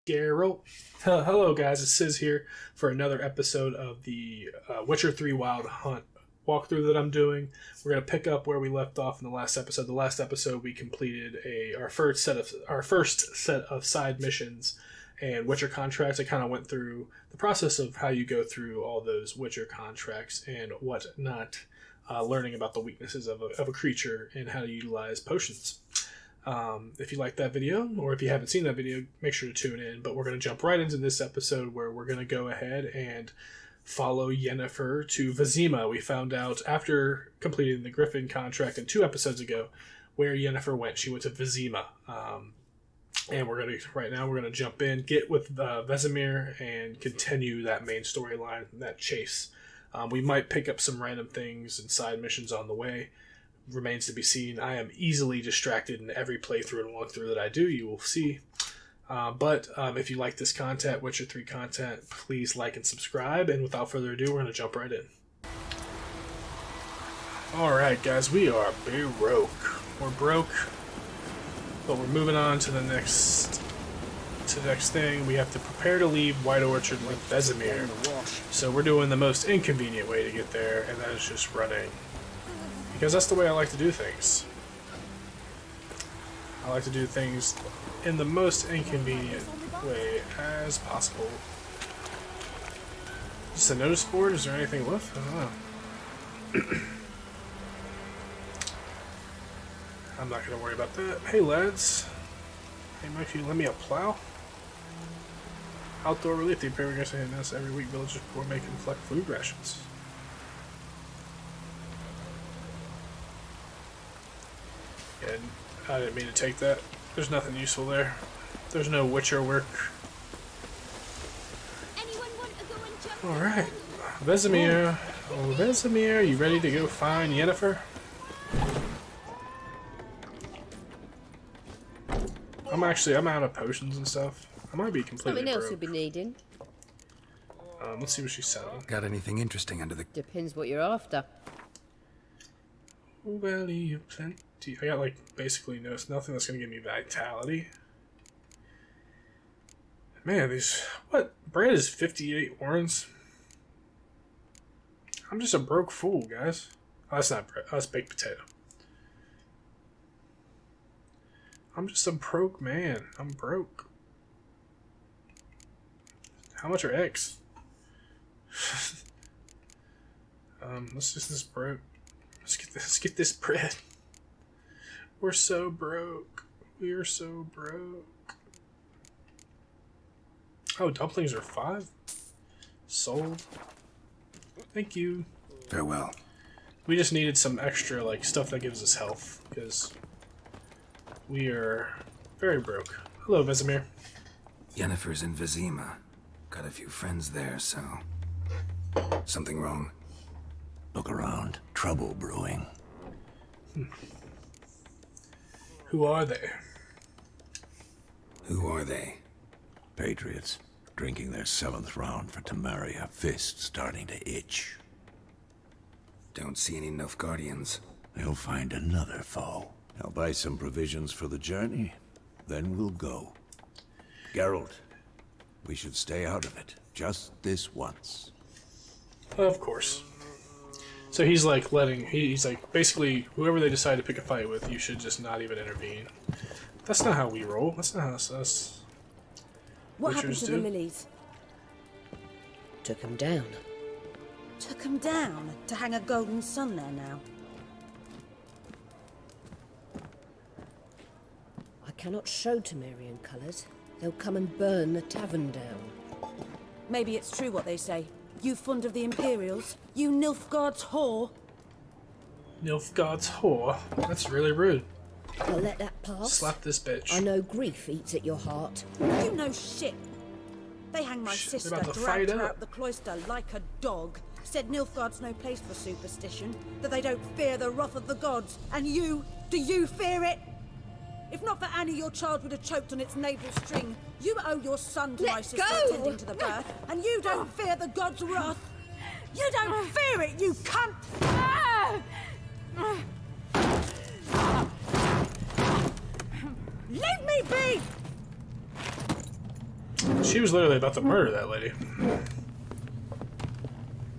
Geralt. Hello guys, it's Sis here for another episode of the Witcher 3 Wild Hunt walkthrough that I'm doing. We're going to pick up where we left off in the last episode. The last episode we completed our first set of side missions and Witcher contracts. I kind of went through the process of how you go through all those Witcher contracts and whatnot, learning about the weaknesses of a creature and how to utilize potions. If you like that video, or if you haven't seen that video, make sure to tune in. But we're going to jump right into this episode where we're going to go ahead and follow Yennefer to Vesemir. We found out after completing the Griffin contract 2 episodes ago where Yennefer went. She went to Vesemir. And we're going to jump in, get with Vesemir, and continue that main storyline, that chase. We might pick up some random things and side missions on the way. Remains to be seen. I am easily distracted in every playthrough and walkthrough that I do. You will see. But if you like this content, Witcher 3 content, please like and subscribe. And without further ado, we're going to jump right in. Alright, guys, we are broke. We're broke. But we're moving on to the next thing. We have to prepare to leave White Orchard with Vesemir. So we're doing the most inconvenient way to get there, and that is just running. Because that's the way I like to do things. I like to do things in the most inconvenient way as possible. Just a notice board? Is there anything left? I don't know. I'm not going to worry about that. Hey lads. Hey Mike, can you lend me a plow? Outdoor relief. The Imperial Garrison announced every week villagers before making collect food rations. And I didn't mean to take that. There's nothing useful there. There's no Witcher work. Alright. Vesemir. Oh, Vesemir, you ready to go find Yennefer? I'm out of potions and stuff. I might be completely Something else broke. you'll be needing. Let's see what she's selling. Got anything interesting under the... Depends what you're after. Valley of Plenty. I got basically nothing that's gonna give me vitality. Man, what? Bread is 58 warrens? I'm just a broke fool, guys. Oh, that's not bread. That's baked potato. I'm just a broke man. I'm broke. How much are eggs? Let's just this broke. Let's get this bread. We're so broke. We are so broke. Oh, dumplings are 5? Sold. Thank you. Farewell. We just needed some extra, stuff that gives us health, because we are very broke. Hello, Vesemir. Yennefer's in Vesemir. Got a few friends there, so... Something wrong? Look around. Trouble brewing. Who are they? Who are they? Patriots. Drinking their 7th round for Temeria. Fist starting to itch. Don't see any Nilfgaardians. They'll find another foe. I'll buy some provisions for the journey. Then we'll go. Geralt, we should stay out of it. Just this once. Of course. So he's basically, whoever they decide to pick a fight with, you should just not even intervene. That's not how we roll. That's not how us What happened Witchers to do. the lilies? Took 'em down. Took 'em down to hang a golden sun there now. I cannot show Temerian colours. They'll come and burn the tavern down. Maybe it's true what they say. You fond of the Imperials? You Nilfgaard's whore? Nilfgaard's whore. That's really rude. I'll let that pass. Slap this bitch. I know grief eats at your heart. You know shit. They hang my Shit, they're sister, about to dragged fight her up. out the cloister like a dog. Said Nilfgaard's no place for superstition. That they don't fear the wrath of the gods. And you, do you fear it? If not for Annie, your child would have choked on its navel string. You owe your son to Let my sister go! attending to the birth, and you don't fear the gods' wrath. You don't fear it, you cunt! Leave me be! She was literally about to murder that lady.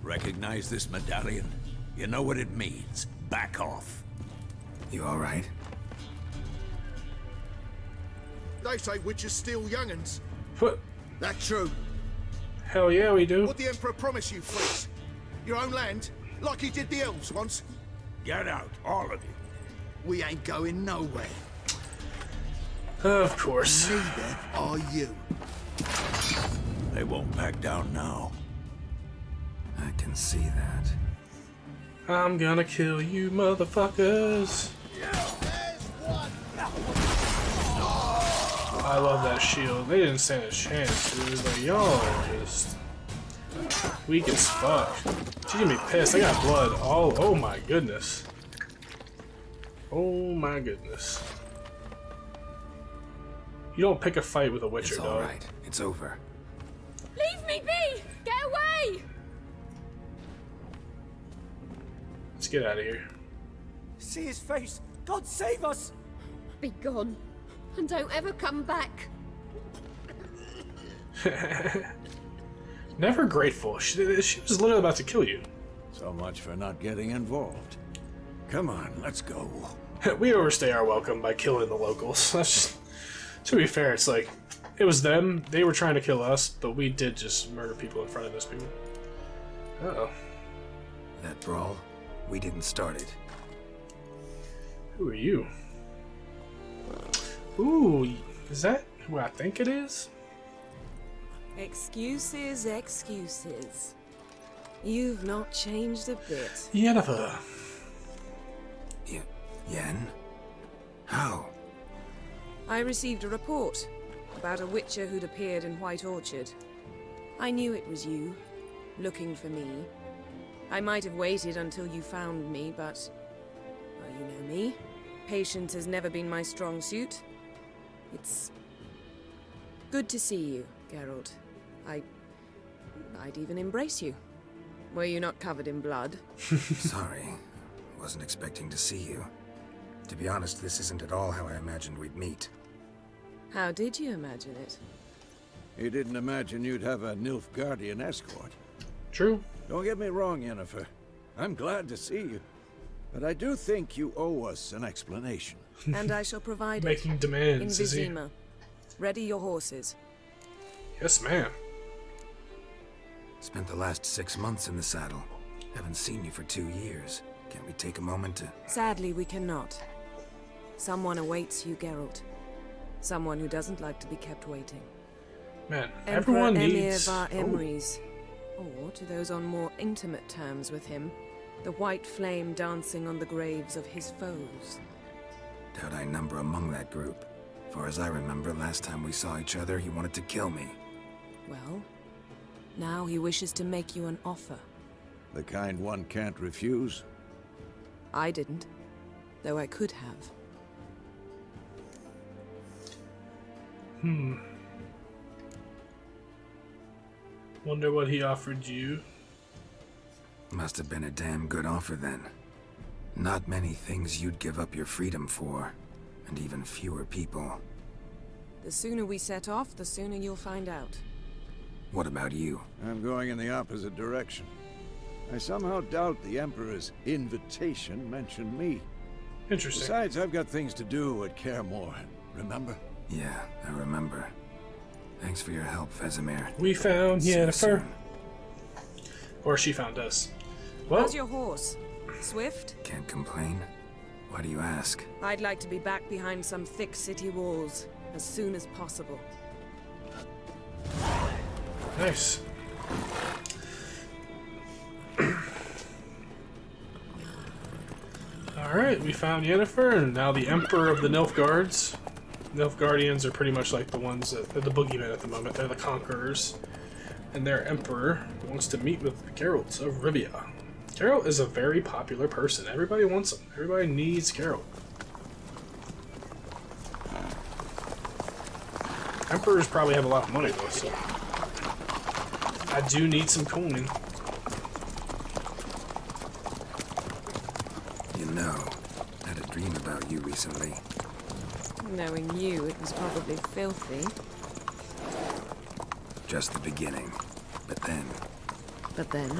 Recognize this medallion? You know what it means. Back off. You all right? They say witches steal young'uns. What? That true. Hell yeah, we do. What the Emperor promise you, Fritz? Your own land? Like he did the elves once? Get out, all of you. We ain't going nowhere. Of course. Neither are you. They won't back down now. I can see that. I'm gonna kill you, motherfuckers. I love that shield. They didn't stand a chance, dude. Like, y'all are just weak as fuck. She gonna be pissed. I got blood all. Oh my goodness. Oh my goodness. You don't pick a fight with a Witcher, It's dog. all right. It's over. Leave me be! Get away! Let's get out of here. See his face! God save us! Be gone. And don't ever come back. Never grateful. She was literally about to kill you. So much for not getting involved. Come on, let's go. We overstay our welcome by killing the locals. That's just, to be fair, it's like, it was them. They were trying to kill us, but we did just murder people in front of those people. Uh-oh. That brawl, we didn't start it. Who are you? Ooh, is that who I think it is? Excuses, excuses. You've not changed a bit. Yennefer. Yen? How? I received a report about a witcher who'd appeared in White Orchard. I knew it was you, looking for me. I might have waited until you found me, but... well, you know me. Patience has never been my strong suit. It's... good to see you, Geralt. I'd even embrace you. Were you not covered in blood? Sorry. Wasn't expecting to see you. To be honest, this isn't at all how I imagined we'd meet. How did you imagine it? You didn't imagine you'd have a Nilfgaardian escort. True. Don't get me wrong, Yennefer. I'm glad to see you. But I do think you owe us an explanation. And I shall provide Making it. demands, In is he? Vesemir. Ready your horses. Yes, ma'am. Spent the last 6 months in the saddle. Haven't seen you for 2 years. Can't we take a moment to... Sadly, we cannot. Someone awaits you, Geralt. Someone who doesn't like to be kept waiting. Man, Emperor everyone Emir needs... var Emrys. Or, to those on more intimate terms with him, the white flame dancing on the graves of his foes. Doubt I number among that group. Far as I remember, last time we saw each other, he wanted to kill me. Well, now he wishes to make you an offer. The kind one can't refuse. I didn't, though I could have. Wonder what he offered you. Must have been a damn good offer then. Not many things you'd give up your freedom for, and even fewer people. The sooner we set off, the sooner you'll find out. What about you? I'm going in the opposite direction. I somehow doubt the Emperor's invitation mentioned me. Interesting. Besides, I've got things to do at Kaer Morhen, remember? Yeah, I remember. Thanks for your help, Vesemir. We found See you Yennefer. soon. Or she found us. Well, How's your horse? Swift? Can't complain. Why do you ask? I'd like to be back behind some thick city walls as soon as possible. nice. Alright, we found Yennefer, and now the Emperor of the Nilfgaards. Nilfgaardians are pretty much like the ones that they're the boogeymen at the moment. They're the conquerors. And their Emperor wants to meet with Geralt of Rivia. Geralt is a very popular person. Everybody wants him. Everybody needs Geralt. Emperors probably have a lot of money though, so I do need some coin. You know, I had a dream about you recently. Knowing you, it was probably filthy. Just the beginning. But then... But then...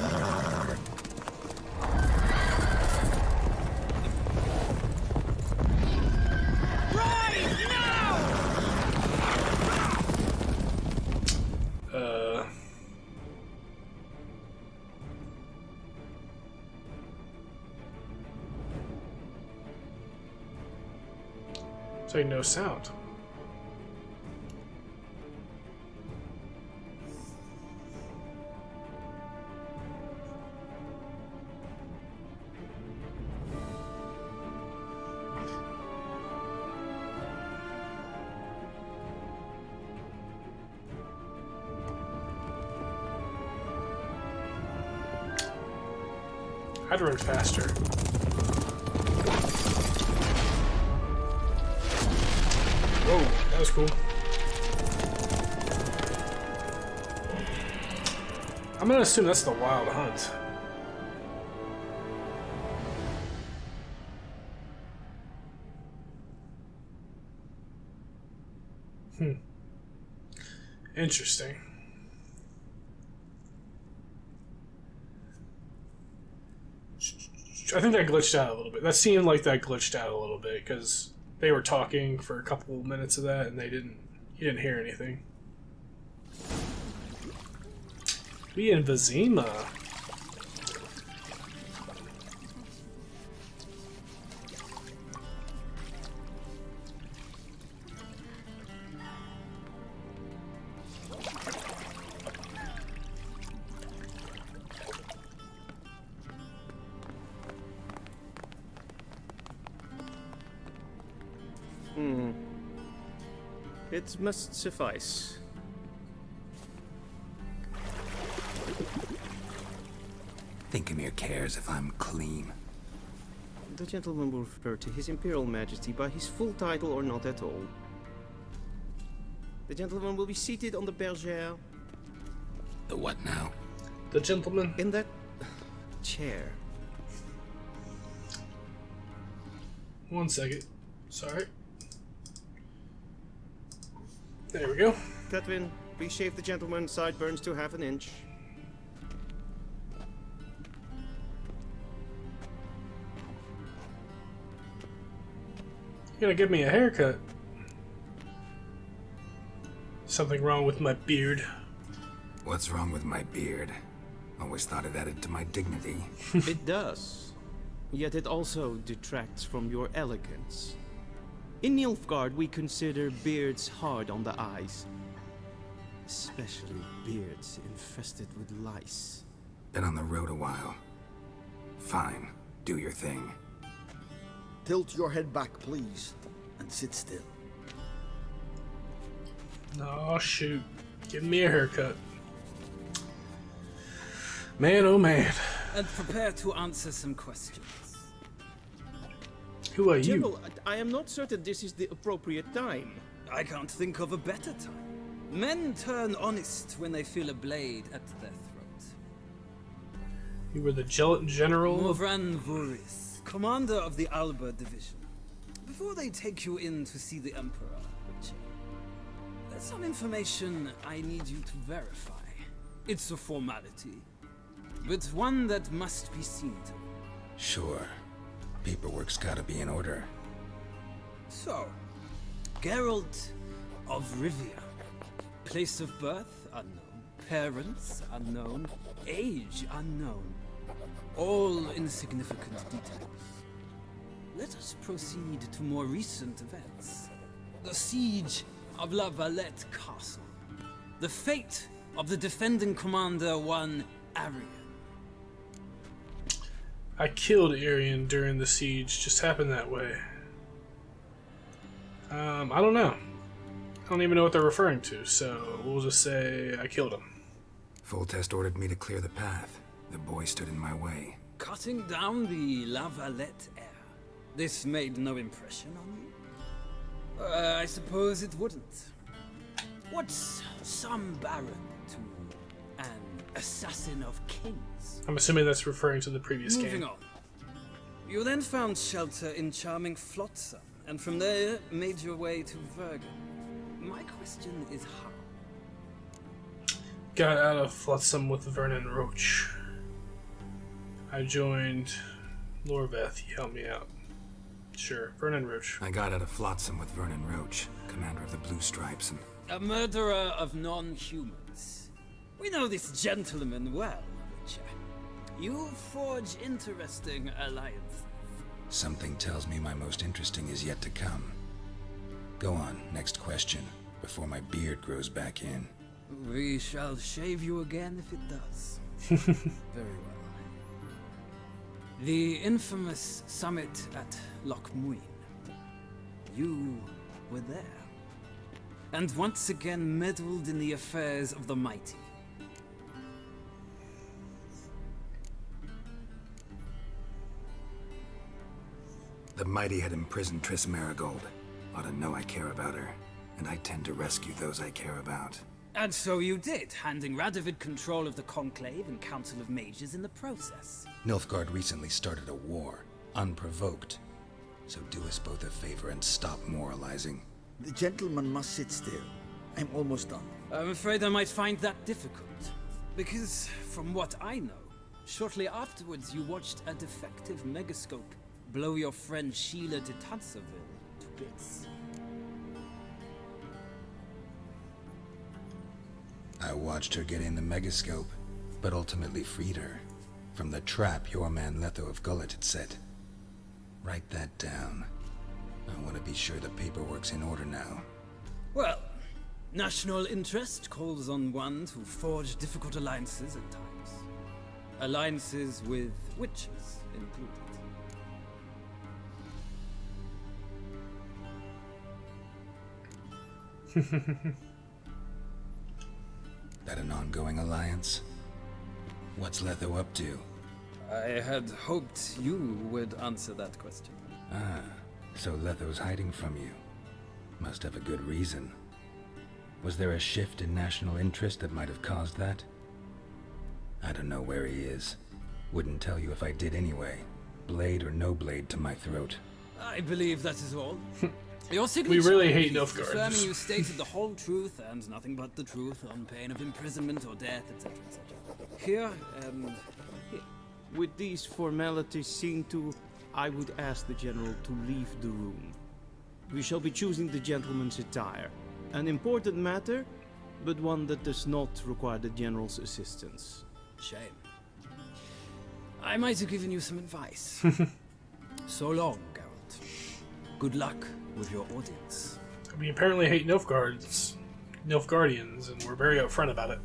So no sound. I'd run faster. Whoa, that was cool. I'm gonna assume that's the Wild Hunt. Interesting. I think that glitched out a little bit. That seemed like that glitched out a little bit because they were talking for a couple minutes of that, and you didn't hear anything. We in Vesemir. It must suffice. Vesemir cares if I'm clean. The gentleman will refer to His Imperial Majesty by his full title or not at all. The gentleman will be seated on the bergère. The what now? The gentleman? In that chair. One second. Sorry. There we go. Catwin, please shave the gentleman's sideburns to ½ an inch. You're gonna give me a haircut. Something wrong with my beard. What's wrong with my beard? Always thought it added to my dignity. It does. Yet it also detracts from your elegance. In Nilfgaard, we consider beards hard on the eyes. Especially beards infested with lice. Been on the road a while. Fine, do your thing. Tilt your head back, please, and sit still. Oh, shoot. Give me a haircut. Man, oh man. And prepare to answer some questions. Who are you? General, I am not certain this is the appropriate time. I can't think of a better time. Men turn honest when they feel a blade at their throat. You were the general of... Movran Vuris, commander of the Alba Division. Before they take you in to see the Emperor, Witcher, there's some information I need you to verify. It's a formality, but one that must be seen to. Sure. Paperwork's gotta be in order. So, Geralt of Rivia. Place of birth unknown. Parents unknown. Age unknown. All insignificant details. Let us proceed to more recent events. The siege of La Valette Castle. The fate of the defending commander, one Arian. I killed Arian during the siege. Just happened that way. I don't know. I don't even know what they're referring to, so we'll just say I killed him. Foltest ordered me to clear the path. The boy stood in my way. Cutting down the La Valette heir. This made no impression on you? I suppose it wouldn't. What's some baron to an assassin of kings? I'm assuming that's referring to the previous game. Moving on. You then found shelter in charming Flotsam, and from there made your way to Vergen. My question is how? got out of Flotsam with Vernon Roach. I joined Lorveth. He helped me out. Sure, Vernon Roach. I got out of Flotsam with Vernon Roach, commander of the Blue Stripes, and... A murderer of non-humans. We know this gentleman well, Witcher. You forge interesting alliances. Something tells me my most interesting is yet to come. Go on, next question, before my beard grows back in. We shall shave you again if it does. Very well. The infamous summit at Loch Muin. You were there. And once again meddled in the affairs of the mighty. The mighty had imprisoned Triss Marigold. Ought to know I care about her, and I tend to rescue those I care about. And so you did, handing Radovid control of the Conclave and Council of Mages in the process. Nilfgaard recently started a war, unprovoked. So do us both a favor and stop moralizing. The gentleman must sit still. I'm almost done. I'm afraid I might find that difficult. Because, from what I know, shortly afterwards you watched a defective megascope blow your friend Sheila de Tanserville to bits. I watched her get in the megascope, but ultimately freed her from the trap your man Letho of Gullet had set. Write that down. I want to be sure the paperwork's in order now. Well, national interest calls on one to forge difficult alliances at times. Alliances with witches included. That an ongoing alliance? What's Letho up to? I had hoped you would answer that question. Ah, so Letho's hiding from you. Must have a good reason. Was there a shift in national interest that might have caused that? I don't know where he is. Wouldn't tell you if I did anyway. Blade or no blade to my throat. I believe that is all. Your We really hate Nilfgaard. Confirming you stated the whole truth and nothing but the truth on pain of imprisonment or death, etc., etc. Here and here. With these formalities seen to, I would ask the General to leave the room. We shall be choosing the gentleman's attire. An important matter, but one that does not require the General's assistance. Shame. I might have given you some advice. So long, Geralt. Good luck with your audience. We apparently hate Nilfgaardians, and we're very upfront about it.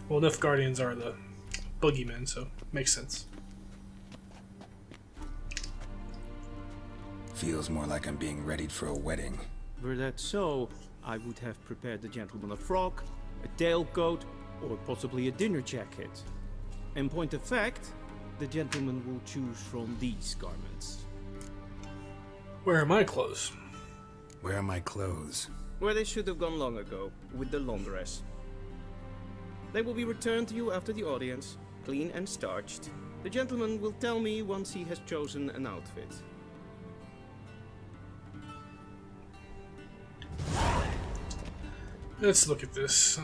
Well, Nilfgaardians are the boogeymen, so makes sense. Feels more like I'm being readied for a wedding. Were that so, I would have prepared the gentleman a frock, a tailcoat, or possibly a dinner jacket. In point of fact, the gentleman will choose from these garments. Where are my clothes? Where are my clothes? Where they should have gone long ago, with the laundress. They will be returned to you after the audience, clean and starched. The gentleman will tell me once he has chosen an outfit. Let's look at this.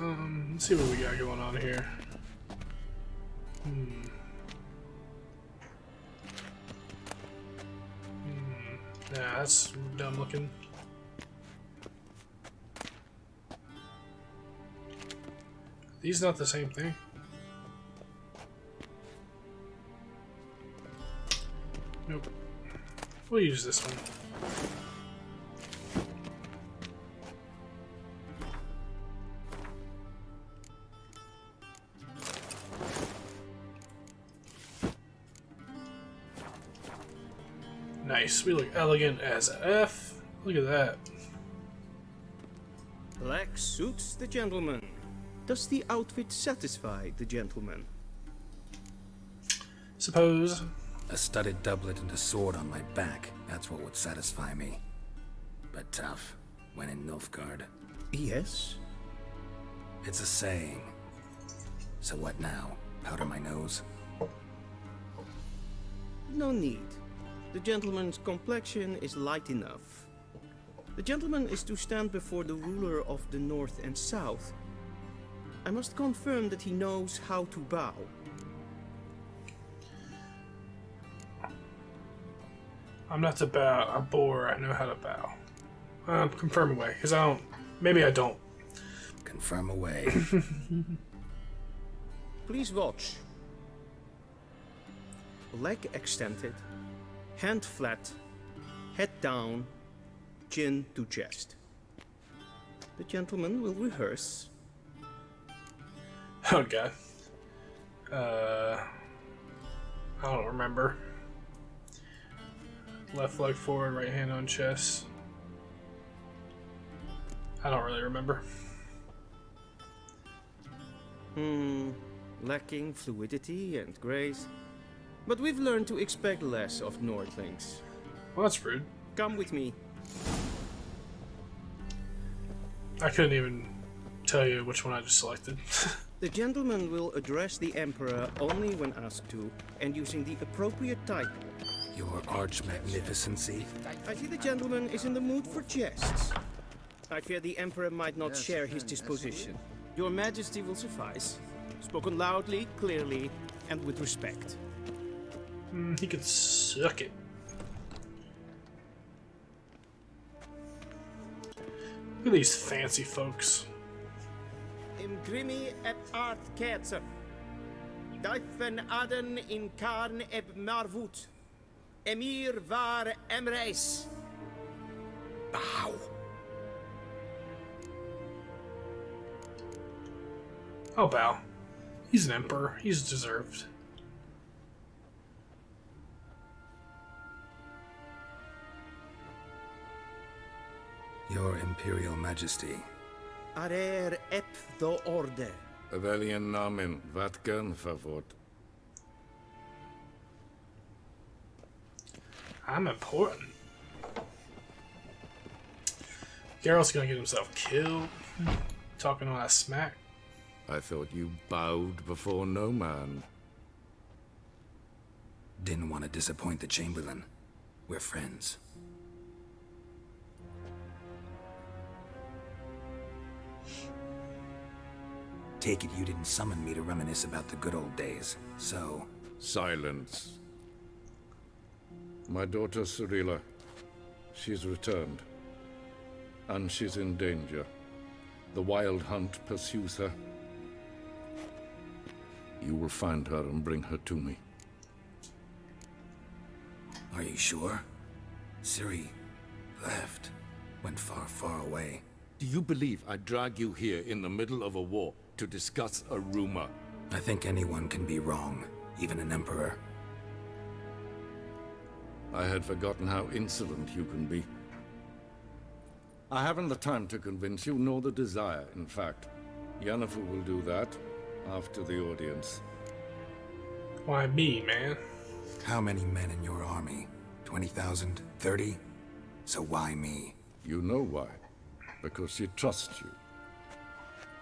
Let's see what we got going on here. Nah, that's dumb looking. These not the same thing. Nope. We'll use this one. Nice. We look elegant as F. Look at that. Black suits the gentleman. Does the outfit satisfy the gentleman? Suppose. A studded doublet and a sword on my back. That's what would satisfy me. But tough, when in Nilfgaard. Yes? It's a saying. So what now? Powder my nose? No need. The gentleman's complexion is light enough. The gentleman is to stand before the ruler of the North and South. I must confirm that he knows how to bow. I'm not to bow. I bore. I know how to bow. Confirm away, because I don't. Maybe I don't. Confirm away. Please watch. Leg extended, hand flat, head down, chin to chest. The gentleman will rehearse. Oh god. I don't remember. Left leg forward, right hand on chest. I don't really remember. Lacking fluidity and grace. But we've learned to expect less of Nordlings. Well, that's rude. Come with me. I couldn't even tell you which one I just selected. The gentleman will address the Emperor only when asked to, and using the appropriate title. Your arch magnificency. I see the gentleman is in the mood for jests. I fear the Emperor might not share his disposition. Your Majesty will suffice. Spoken loudly, clearly, and with respect. He could suck it. Look at these fancy folks. Im grimi et art ketzer. Duifen aden in karn eb marvoet. Emir var emreis. Bow. I'll bow. He's an emperor. He's deserved. Your Imperial Majesty. Arer ep do orde. Weljen namen, wat kan favort? I'm important. Geralt's gonna get himself killed. Talking all that smack. I thought you bowed before no man. Didn't want to disappoint the Chamberlain. We're friends. Take it you didn't summon me to reminisce about the good old days, so... Silence. My daughter Cirilla, she's returned. And she's in danger. The Wild Hunt pursues her. You will find her and bring her to me. Are you sure? Ciri left. Went far, far away. Do you believe I'd drag you here in the middle of a war to discuss a rumor? I think anyone can be wrong, even an emperor. I had forgotten how insolent you can be. I haven't the time to convince you, nor the desire, in fact. Yennefer will do that after the audience. Why me, man? How many men in your army? 20,000? 30? So why me? You know why. Because she trusts you.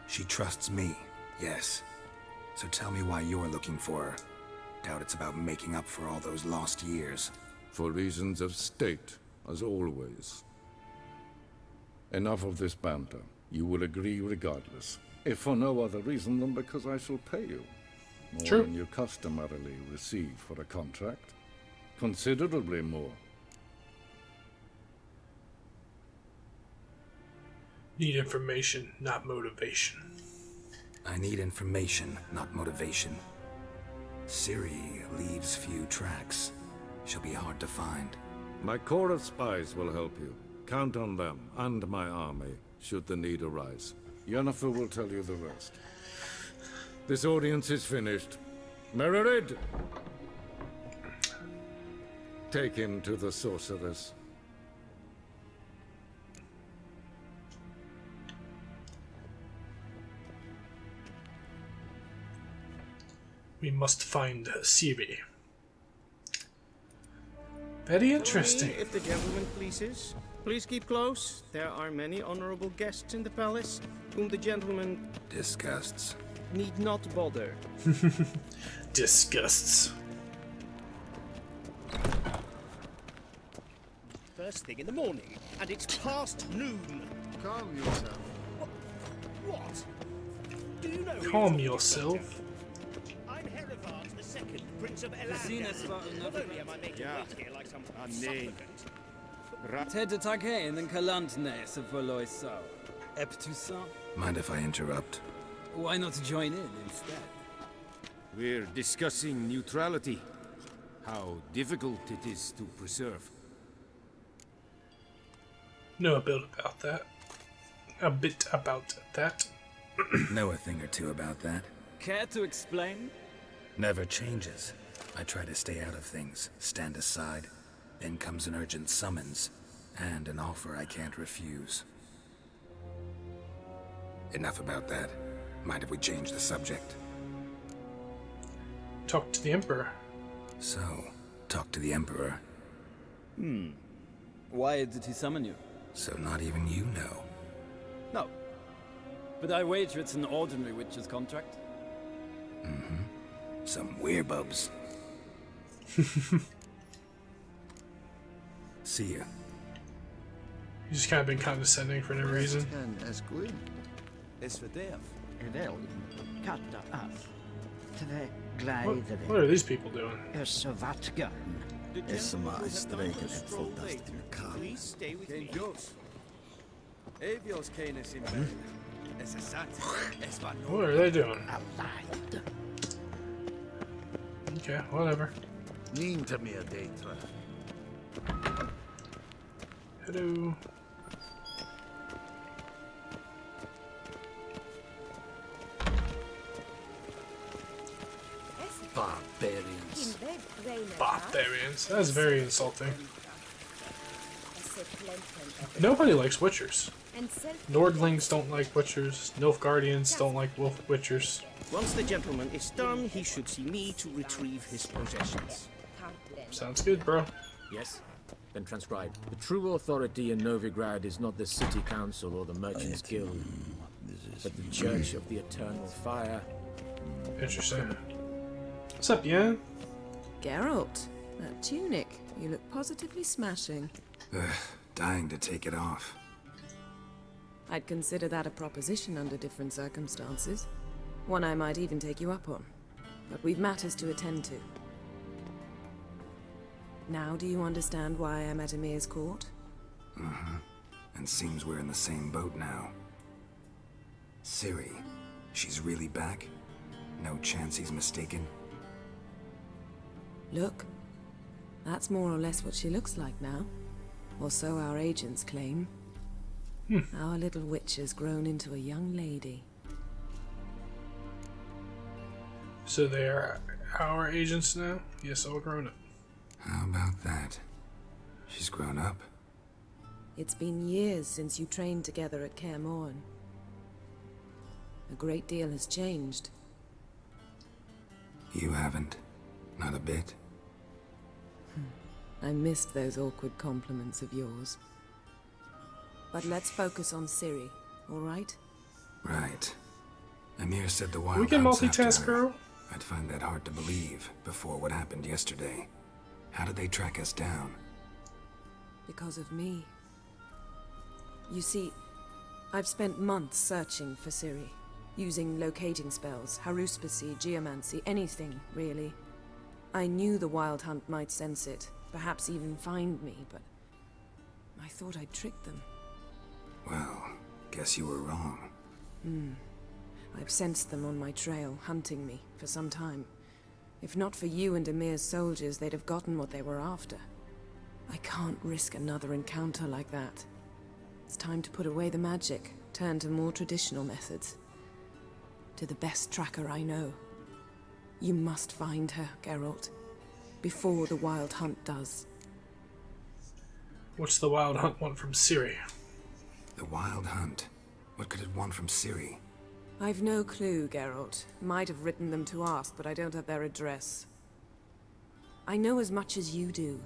She trusts me, yes. So tell me why you're looking for her. Doubt it's about making up for all those lost years. For reasons of state, as always. Enough of this banter. You will agree regardless. If for no other reason than because I shall pay you. More than you customarily receive for a contract. Considerably more. Need information, not motivation. I need information, not motivation. Ciri leaves few tracks. She'll be hard to find. My corps of spies will help you. Count on them, and my army, should the need arise. Yennefer will tell you the rest. This audience is finished. Mererid! Take him to the sorceress. We must find Ciri. Very interesting. If the gentleman pleases, please keep close. There are many honorable guests in the palace, whom the gentleman disgusts. Need not bother. Disgusts. First thing in the morning, and it's past noon. Calm yourself. What? Do you know Calm yourself. I'm Herivard II, Prince of Elandel. Not only am I making weight here like some supplicant. Ted Taken and Kalantne se Voloisau. Eptusa? Mind if I interrupt? Why not join in instead? We're discussing neutrality. How difficult it is to preserve. Know a bit about that. A bit about that. Know a thing or two about that. Care to explain? Never changes. I try to stay out of things, stand aside. Then comes an urgent summons, and an offer I can't refuse. Enough about that. Mind if we change the subject? Talk to the Emperor. So, talk to the Emperor. Why did he summon you? So not even you know. No. But I wager it's an ordinary witch's contract. Some weird-bubs. See ya. He's just kind of been condescending for no reason. What are these people doing? Please stay with me. What are they doing? Okay, whatever. Hello. Barbarians. Barbarians. That's very insulting. Nobody likes Witchers. Nordlings don't like Witchers. Nilfgaardians don't like wolf Witchers. Once the gentleman is done, he should see me to retrieve his possessions. Sounds good, bro. Yes? Then transcribe. The true authority in Novigrad is not the city council or the merchants guild, but the Church of the Eternal Fire. Interesting. What's up, Yen? Geralt, that tunic. You look positively smashing. Dying to take it off. I'd consider that a proposition under different circumstances. One I might even take you up on. But we've matters to attend to. Now do you understand why I'm at Emir's court? And seems we're in the same boat now. Ciri, she's really back? No chance he's mistaken? Look, that's more or less what she looks like now. Or so our agents claim. Our little witch has grown into a young lady. So they are our agents now? Yes, all grown up. How about that? She's grown up? It's been years since you trained together at Kaer Morhen. A great deal has changed. You haven't? Not a bit? I missed those awkward compliments of yours. But let's focus on Ciri, all right? Right. Emir said the wild We can hunts after multitask, her. girl. I'd find that hard to believe before what happened yesterday. How did they track us down? Because of me. You see, I've spent months searching for Ciri, using locating spells, haruspicy, geomancy, anything, really. I knew the Wild Hunt might sense it, perhaps even find me, but I thought I'd tricked them. Well, guess you were wrong. I've sensed them on my trail, hunting me, for some time. If not for you and Emir's soldiers, they'd have gotten what they were after. I can't risk another encounter like that. It's time to put away the magic, turn to more traditional methods. To the best tracker I know. You must find her, Geralt. Before the Wild Hunt does. What's the Wild Hunt want from Ciri? The Wild Hunt? What could it want from Ciri? I've no clue, Geralt. Might have written them to ask, but I don't have their address. I know as much as you do.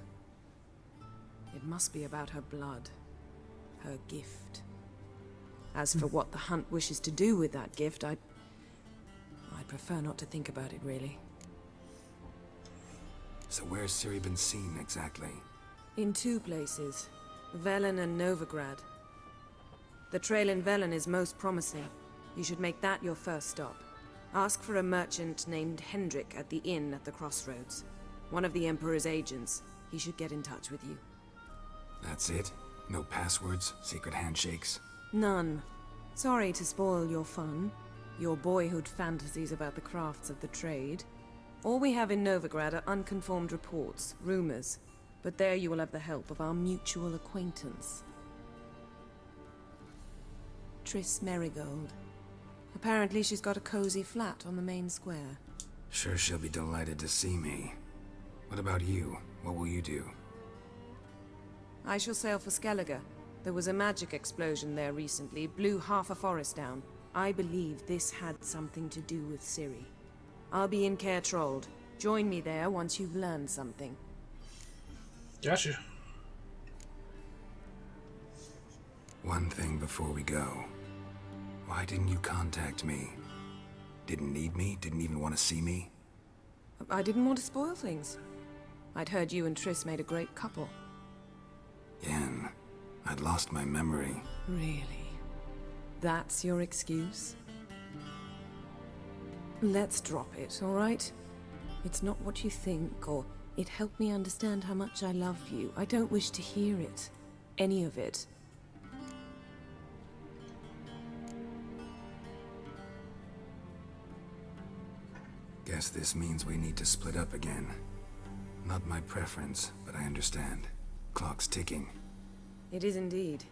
It must be about her blood. Her gift. As for what the Hunt wishes to do with that gift, I'd prefer not to think about it, really. So where's Ciri been seen, exactly? In two places. Velen and Novigrad. The trail in Velen is most promising. You should make that your first stop. Ask for a merchant named Hendrik at the inn at the crossroads. One of the Emperor's agents. He should get in touch with you. That's it? No passwords? Secret handshakes? None. Sorry to spoil your fun. Your boyhood fantasies about the crafts of the trade. All we have in Novigrad are unconfirmed reports, rumors. But there you will have the help of our mutual acquaintance. Triss Merigold. Apparently she's got a cozy flat on the main square. Sure she'll be delighted to see me. What about you? What will you do? I shall sail for Skellige. There was a magic explosion there recently, blew half a forest down. I believe this had something to do with Ciri. I'll be in Caer Trold. Join me there once you've learned something. Gotcha. One thing before we go. Why didn't you contact me? Didn't need me? Didn't even want to see me? I didn't want to spoil things. I'd heard you and Triss made a great couple. Yen, I'd lost my memory. Really? That's your excuse? Let's drop it, all right? It's not what you think, or it helped me understand how much I love you. I don't wish to hear it. Any of it. Guess this means we need to split up again. Not my preference, but I understand. Clock's ticking. It is indeed.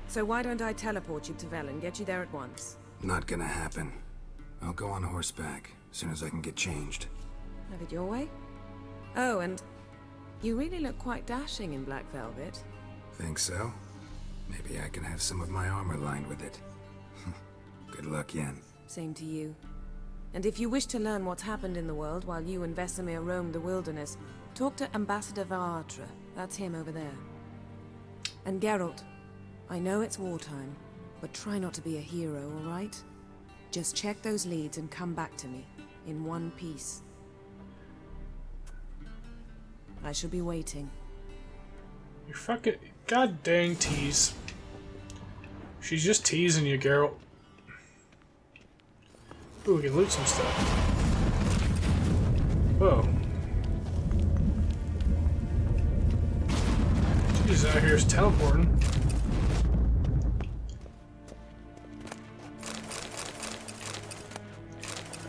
So why don't I teleport you to Vel and get you there at once? Not gonna happen. I'll go on horseback, as soon as I can get changed. Have it your way? Oh, and you really look quite dashing in black velvet. Think so? Maybe I can have some of my armor lined with it. Good luck, Yen. Same to you. And if you wish to learn what's happened in the world while you and Vesemir roamed the wilderness, talk to Ambassador Varatra. That's him over there. And Geralt, I know it's wartime, but try not to be a hero, all right? Just check those leads and come back to me, in one piece. I shall be waiting. You fucking god dang tease. She's just teasing you, Geralt. Ooh, we can loot some stuff. Whoa. She's out here teleporting.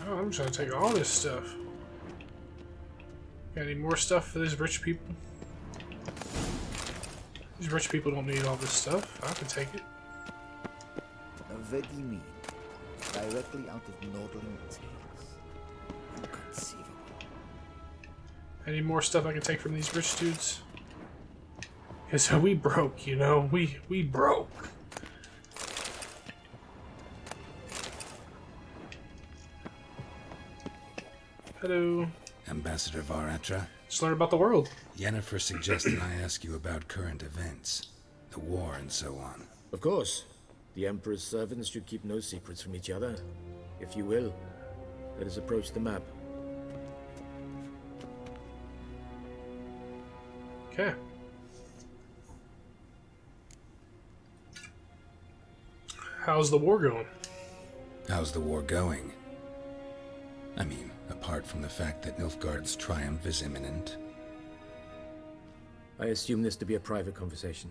Oh, I'm trying to take all this stuff. Got any more stuff for these rich people? These rich people don't need all this stuff. I can take it. Vesemir, directly out of Nordling tales. Inconceivable. Any more stuff I can take from these rich dudes? Because we broke, you know? We broke. Hello. Ambassador Varatra? Just learn about the world. Yennefer suggested I ask you about current events. The war and so on. Of course. The Emperor's servants should keep no secrets from each other. If you will, let us approach the map. Okay. How's the war going? How's the war going? I mean, apart from the fact that Nilfgaard's triumph is imminent. I assume this to be a private conversation.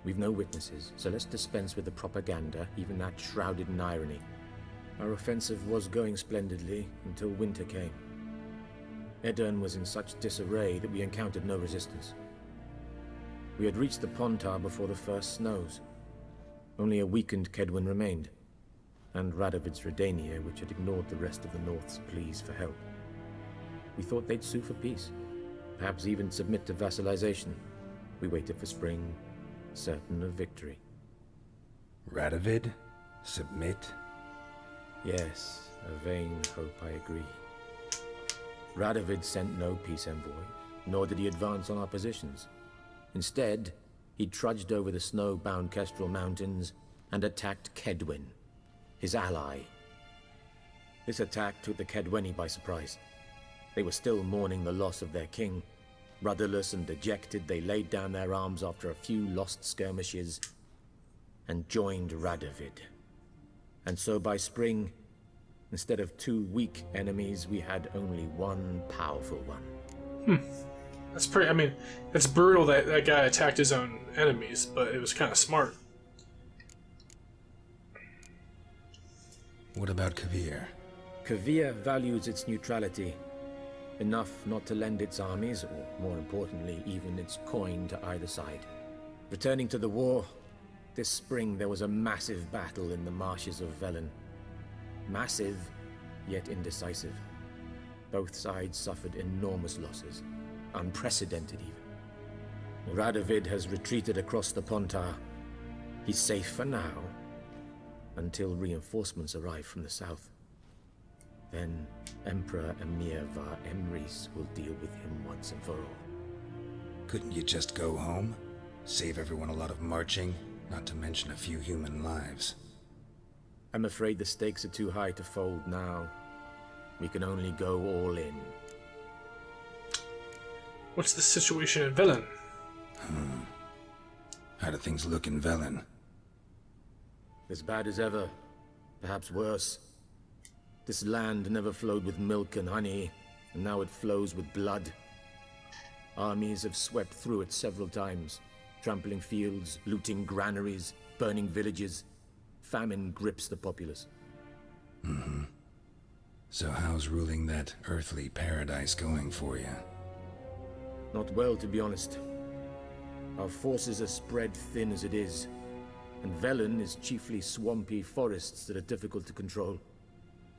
We've no witnesses, so let's dispense with the propaganda, even that shrouded in irony. Our offensive was going splendidly until winter came. Edirn was in such disarray that we encountered no resistance. We had reached the Pontar before the first snows. Only a weakened Kedwin remained, and Radovid's Redania, which had ignored the rest of the North's pleas for help. We thought they'd sue for peace, perhaps even submit to vassalization. We waited for spring, certain of victory. Radovid? Submit? Yes, a vain hope, I agree. Radovid sent no peace envoy, nor did he advance on our positions. Instead, he trudged over the snow-bound Kestrel Mountains and attacked Kedwin, his ally. This attack took the Kedweni by surprise. They were still mourning the loss of their king. Rudderless and dejected, they laid down their arms after a few lost skirmishes and joined Radovid. And so by spring, instead of 2 weak enemies, we had only 1 powerful one. That's pretty, I mean, it's brutal that that guy attacked his own enemies, but it was kind of smart. What about Kavir? Kavir values its neutrality, enough not to lend its armies, or more importantly, even its coin to either side. Returning to the war, this spring there was a massive battle in the marshes of Velen. Massive, yet indecisive. Both sides suffered enormous losses, unprecedented even. Radovid has retreated across the Pontar. He's safe for now, until reinforcements arrive from the south. Then Emperor Emir var Emrys will deal with him once and for all. Couldn't you just go home? Save everyone a lot of marching, not to mention a few human lives. I'm afraid the stakes are too high to fold now. We can only go all in. What's the situation in Velen? How do things look in Velen? As bad as ever, perhaps worse. This land never flowed with milk and honey, and now it flows with blood. Armies have swept through it several times, trampling fields, looting granaries, burning villages. Famine grips the populace. So how's ruling that earthly paradise going for you? Not well, to be honest. Our forces are spread thin as it is, and Velen is chiefly swampy forests that are difficult to control.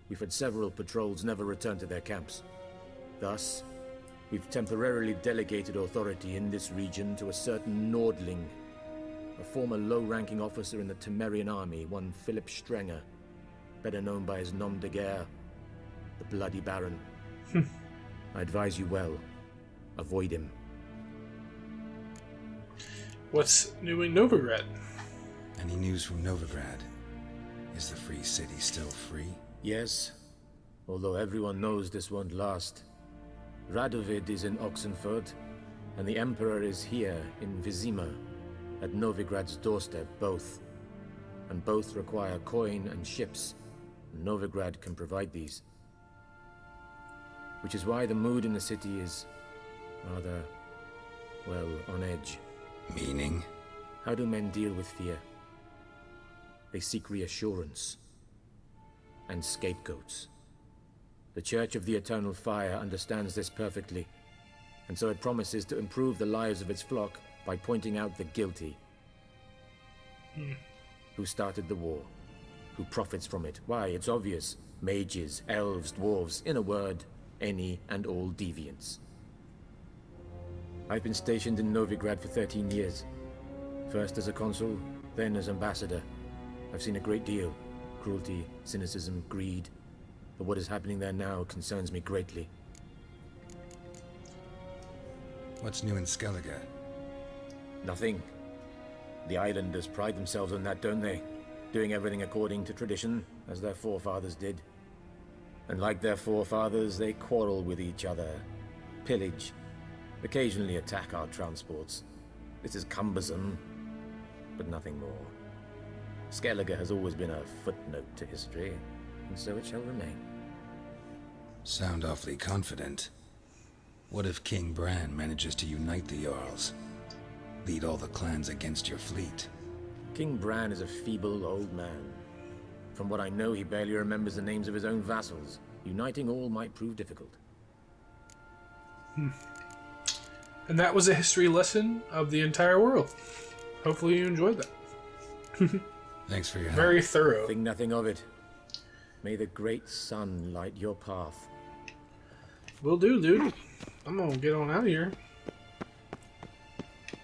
We've had several patrols never return to their camps. Thus, we've temporarily delegated authority in this region to a certain Nordling, a former low-ranking officer in the Temerian army, one Philip Strenger, better known by his nom de guerre, the Bloody Baron. I advise you well. Avoid him. What's new in Novigrad? Any news from Novigrad? Is the free city still free? Yes, although everyone knows this won't last. Radovid is in Oxenford, and the Emperor is here in Vesemir, at Novigrad's doorstep, both. And both require coin and ships, and Novigrad can provide these. Which is why the mood in the city is rather, well, on edge. Meaning? How do men deal with fear? They seek reassurance and scapegoats. The Church of the Eternal Fire understands this perfectly, and so it promises to improve the lives of its flock by pointing out the guilty. Who started the war? Who profits from it? Why, it's obvious. Mages, elves, dwarves, in a word, any and all deviants. I've been stationed in Novigrad for 13 years. First as a consul, then as ambassador. I've seen a great deal. Cruelty, cynicism, greed. But what is happening there now concerns me greatly. What's new in Skellige? Nothing. The islanders pride themselves on that, don't they? Doing everything according to tradition, as their forefathers did. And like their forefathers, they quarrel with each other, pillage, occasionally attack our transports. This is cumbersome, but nothing more. Skellige has always been a footnote to history, and so it shall remain. Sound awfully confident. What if King Bran manages to unite the Jarls? Lead all the clans against your fleet? King Bran is a feeble old man. From what I know, he barely remembers the names of his own vassals. Uniting all might prove difficult. And that was a history lesson of the entire world. Hopefully you enjoyed that. Thanks for your help. Very thorough. Think nothing of it. May the great sun light your path. Will do, dude. I'm gonna get on out of here.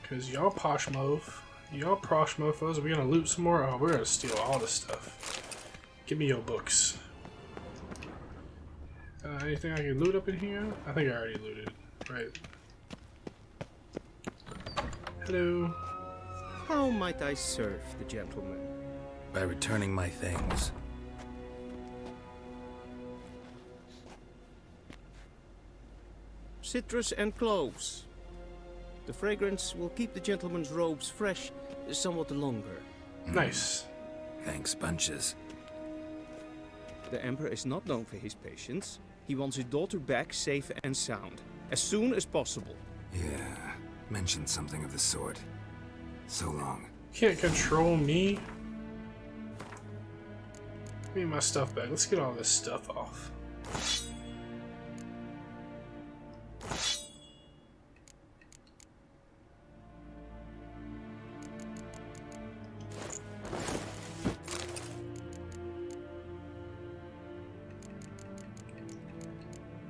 Because y'all y'all prosh mofos, are we gonna loot some more? Oh, we're gonna steal all this stuff. Give me your books. Anything I can loot up in here? I think I already looted. Right. Hello. How might I serve the gentleman? By returning my things. Citrus and cloves. The fragrance will keep the gentleman's robes fresh somewhat longer. Nice. Thanks, bunches. The Emperor is not known for his patience. He wants his daughter back safe and sound, as soon as possible. Yeah, mentioned something of the sort. So long. Can't control me. Give me my stuff back. Let's get all this stuff off.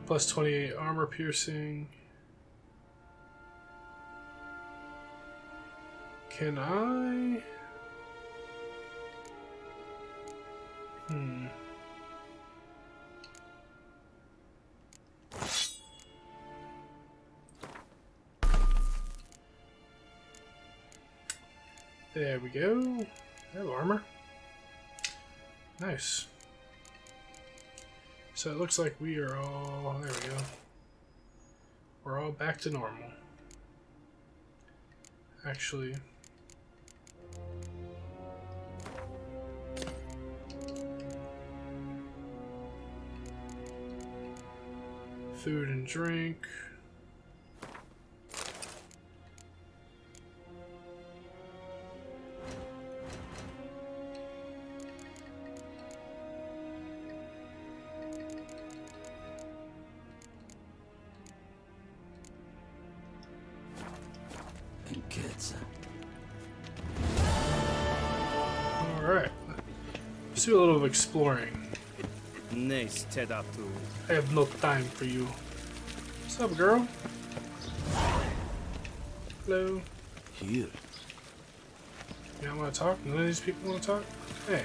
Plus 28 armor piercing. Can I? There we go. I have armor. Nice. So it looks like we are all... There we go. We're all back to normal. Actually... Food and drink. And kids. Alright. Let's do a little of exploring. Nice, Tedatu. I have no time for you. What's up, girl? Hello. Here. You don't want to talk? None of these people want to talk? Hey.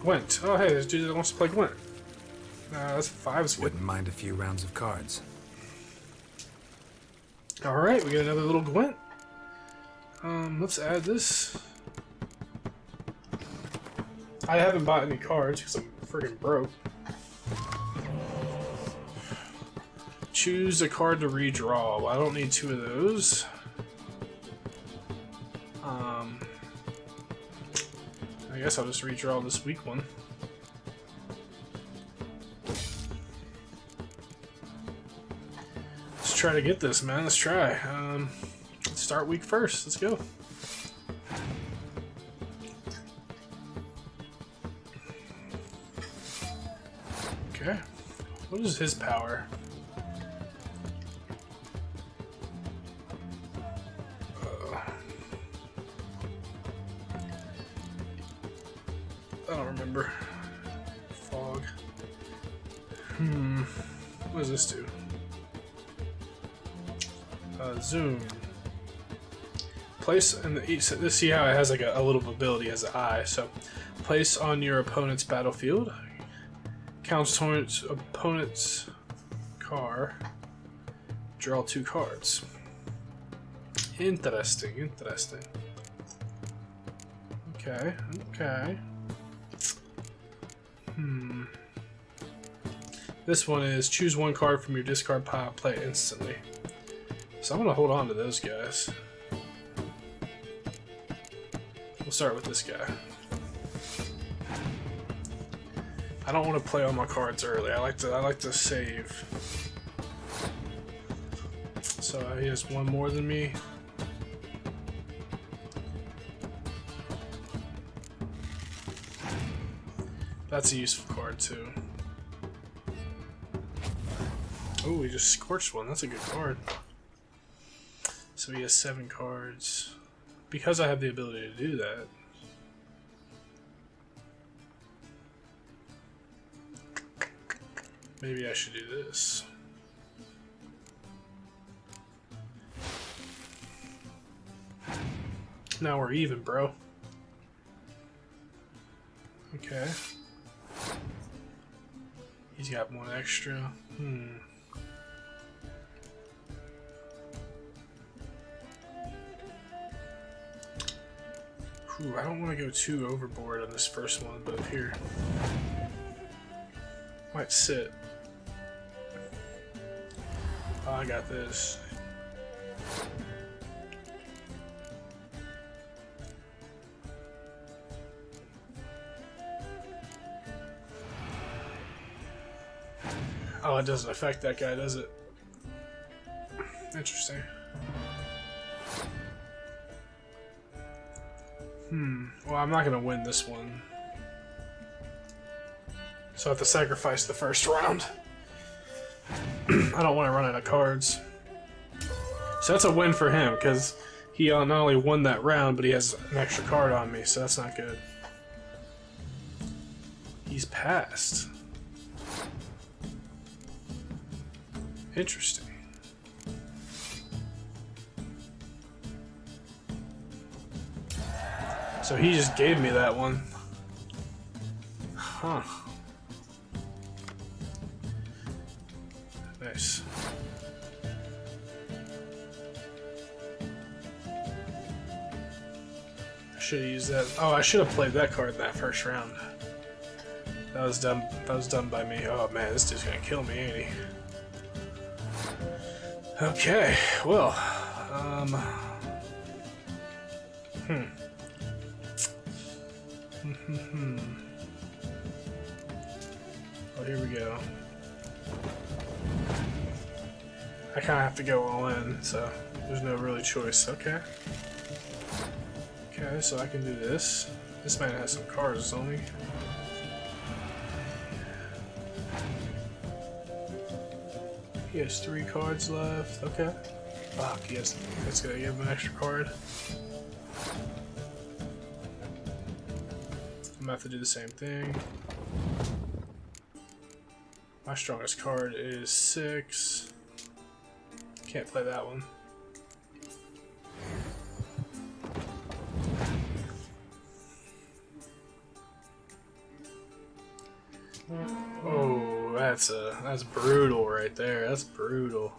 Gwent. Oh, hey, there's a dude that wants to play Gwent. That's 5 is good. Wouldn't mind a few rounds of cards. Alright, we got another little Gwent. Let's add this. I haven't bought any cards because I'm friggin' broke. Choose a card to redraw. Well, I don't need 2 of those. I guess I'll just redraw this weak one. Let's try to get this, man. Let's try. Let's start week first. Let's go. Okay. What is his power? I don't remember. Fog. What does this do? Zoom. Place in the east. This, see how it has like a little ability as an eye. So, place on your opponent's battlefield. Counts towards opponent's car. Draw 2 cards. Interesting. Interesting. Okay. Okay. This one is choose 1 card from your discard pile, play it instantly. So I'm gonna hold on to those guys. We'll start with this guy. I don't want to play all my cards early. I like to save. So he has 1 more than me. That's a useful card too. Oh, he just scorched 1. That's a good card. So he has 7 cards. Because I have the ability to do that. Maybe I should do this. Now we're even, bro. Okay. He's got 1 extra. Ooh, I don't want to go too overboard on this first one, but here. Might sit. Oh, I got this. Oh, it doesn't affect that guy, does it? Interesting. Well, I'm not gonna win this one. So I have to sacrifice the first round. I don't want to run out of cards. So that's a win for him, because he not only won that round, but he has an extra card on me, so that's not good. He's passed. Interesting. So he just gave me that one. Huh. Nice. I should have used that. Oh, I should have played that card in that first round. That was dumb. That was done by me. Oh man, this dude's gonna kill me, ain't he? Okay, well, Well, here we go. I kind of have to go all in, so there's no really choice. Okay. Okay, so I can do this. This man has some cards, doesn't he? He has 3 cards left. Okay. Fuck, yes. That's gonna give him an extra card. I'm gonna have to do the same thing. My strongest card is 6. Can't play that one. Oh, that's brutal right there. That's brutal.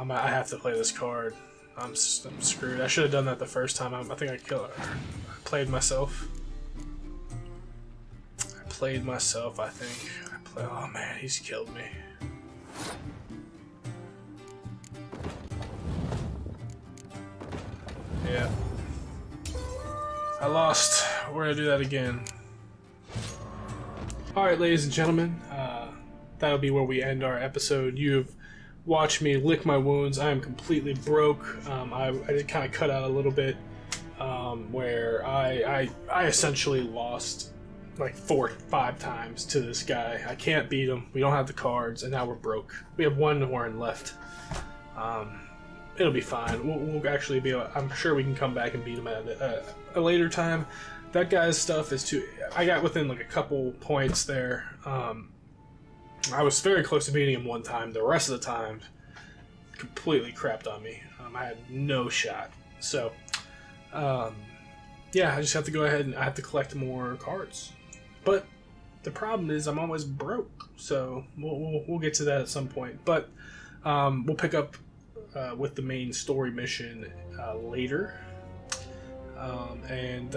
I have to play this card. I'm screwed. I should have done that the first time. I think I played myself. I played myself. I think. Oh man, he's killed me. Yeah. I lost. We're gonna do that again. Alright, ladies and gentlemen, that'll be where we end our episode. You've watched me lick my wounds. I am completely broke. I did kind of cut out a little bit where I essentially lost like 4 or 5 times to this guy. I can't beat him. We don't have the cards, and now we're broke. We have 1 horn left. It'll be fine. We'll actually be. I'm sure we can come back and beat him at a later time. That guy's stuff is too. I got within like a couple points there. I was very close to beating him one time. The rest of the time, completely crapped on me. I had no shot. So, yeah, I just have to go ahead and I have to collect more cards. But the problem is I'm always broke. So we'll get to that at some point. But we'll pick up with the main story mission later. And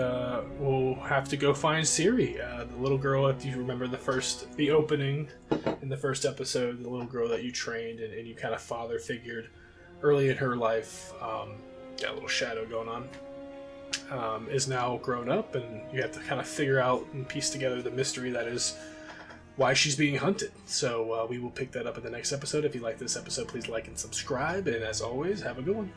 we'll have to go find Ciri, the little girl. If you remember the opening in the first episode, the little girl that you trained and you kind of father figured early in her life, got a little shadow going on, is now grown up, and you have to kind of figure out and piece together the mystery that is why she's being hunted. So we will pick that up in the next episode. If you like this episode, please like and subscribe, and as always, have a good one.